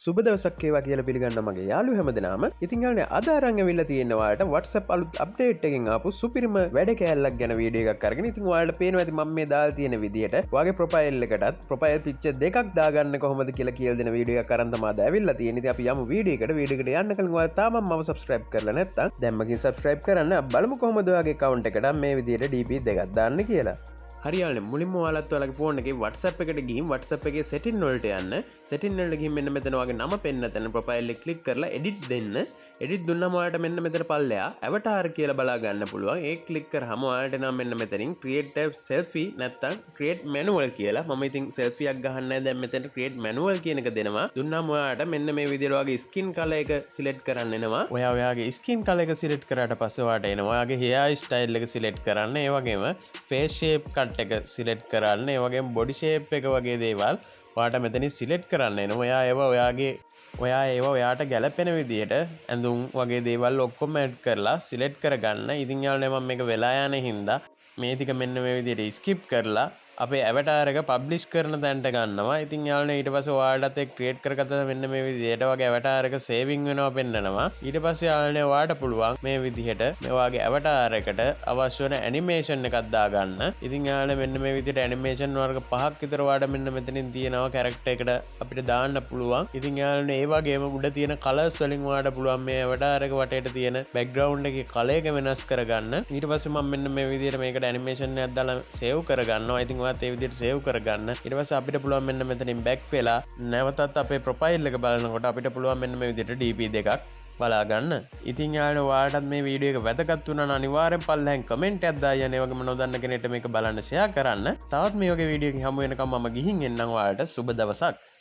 සුබ දවසක් වේවා කියලා පිළිගන්න මගේ යාළුවෝ හැමදෙනාම. ඉතින් යාළුවනේ අද අරන් ඇවිල්ලා තියෙනවාට WhatsApp අලුත් අප්ඩේට් එකකින් ආපු සුපිරිම වැඩ කෑල්ලක් ගැන වීඩියෝ එකක් අරගෙන. ඉතින් ඔයාලට පේනවා ඇති මම මේ දාලා තියෙන විදියට ඔයාගේ ප්‍රොෆයිල් එකටත් ප්‍රොෆයිල් පික්චර් දෙකක් දාගන්න කොහොමද කියලා කියලා දෙන වීඩියෝ එකක් අරන් තමයි ඇවිල්ලා තියෙන්නේ. ඉතින් අපි යමු වීඩියෝ එකට යන්න කලින් ඔයාලා තාම මම subscribe කරලා නැත්නම් දැන් මගින් subscribe කරන්න. බලමු කොහොමද ඔයාගේ account එකට මේ විදියට DP දෙකක් දාන්න කියලා. හරියාලනේ මුලින්ම ඔයාලත් ඔයාලගේ ෆෝන් එකේ WhatsApp එකට ගිහින් WhatsApp එකේ setting වලට යන්න. setting වලට ගිහින් මෙන්න මෙතන ඔයාගේ නම පෙන්න තැන ප්‍රොෆයිල් එක ක්ලික් කරලා edit දෙන්න. edit දුන්නාම ඔයාලට මෙන්න මෙතන පල්ලෙහා avatar කියලා බලා ගන්න පුළුවන්. ඒක ක්ලික් කරාම ඔයාලට නම් මෙන්න මෙතනින් create a selfie නැත්නම් create manual කියලා. මම ඉතින් selfie එකක් ගහන්න නැහැ. දැන් මෙතන create manual කියන එක දෙනවා. දුන්නාම ඔයාලට මෙන්න මේ විදිහට ඔයාගේ skin color එක select කරන්න එනවා. ඔයාගේ skin color එක select කරාට පස්සේ ඔයාලට එනවා ඔයාගේ hair style එක select කරන්න. ඒ වගේම face shape cut එක සිලෙක්ට් කරන්න. ඒ වගේම බොඩි ෂේප් එක වගේ දේවල් ඔයාට මෙතනින් සිලෙක්ට් කරන්න එනවා. ඔයා ඒවා ඔයාට ගැලපෙන විදිහට ඇඳුම් වගේ දේවල් ඔක්කොම ඇඩ් කරලා සිලෙක්ට් කරගන්න. ඉතින් යාළුවනේ මම මේක වෙලා යන හින්දා මේ ටික මෙන්න මේ විදිහට ස්කිප් කරලා අපේ avatar එක publish කරන තැනට ගන්නවා. ඉතින් යාළුවනේ ඊට පස්සේ ඔයාලටත් ඒක create කරගත්ත මෙන්න මේ විදිහට වගේ avatar එක saving වෙනවා පෙන්නනවා. ඊට පස්සේ යාළුවනේ ඔයාට පුළුවන් මේ විදිහට මේ වගේ avatar එකට අවශ්‍ය වෙන animation එකක් දාගන්න. ඉතින් යාළුවනේ මෙන්න මේ විදිහට animation වර්ග 5ක් විතර ඔයාට මෙන්න මෙතනින් තියෙනවා character එකට අපිට දාන්න පුළුවන්. ඉතින් යාළුවනේ ඒ වගේම උඩ තියෙන colors වලින් ඔයාට පුළුවන් මේ avatar එක වටේට තියෙන background එකේ color එක වෙනස් කරගන්න. ඊට පස්සේ මම මෙන්න මේ විදිහට මේකට animation එකක් දාලා save කරගන්නවා. ඉතින් ඒ විදිහට සේව් කරගන්න. ඊට පස්සේ අපිට පුළුවන් මෙන්න මෙතනින් බෑක් වෙලා නැවතත් අපේ ප්‍රොෆයිල් එක බලනකොට අපිට පුළුවන් මෙන්න මේ විදිහට DP දෙකක් බලා ගන්න. ඉතින් යාළුවෝ ඔයාලටත් මේ වීඩියෝ එක වැදගත් වුණා නම් අනිවාර්යෙන් පල්ලෙහෙන් කමෙන්ට් එකක් දාන්න. ඒ වගේම නොදන්න කෙනෙක්ට මේක බලන්න ෂෙයා කරන්න. තවත් මේ වගේ වීඩියෝ එකකින් හමු වෙනකම් මම ගිහින් එන්නම්. ඔයාලට සුබ දවසක්.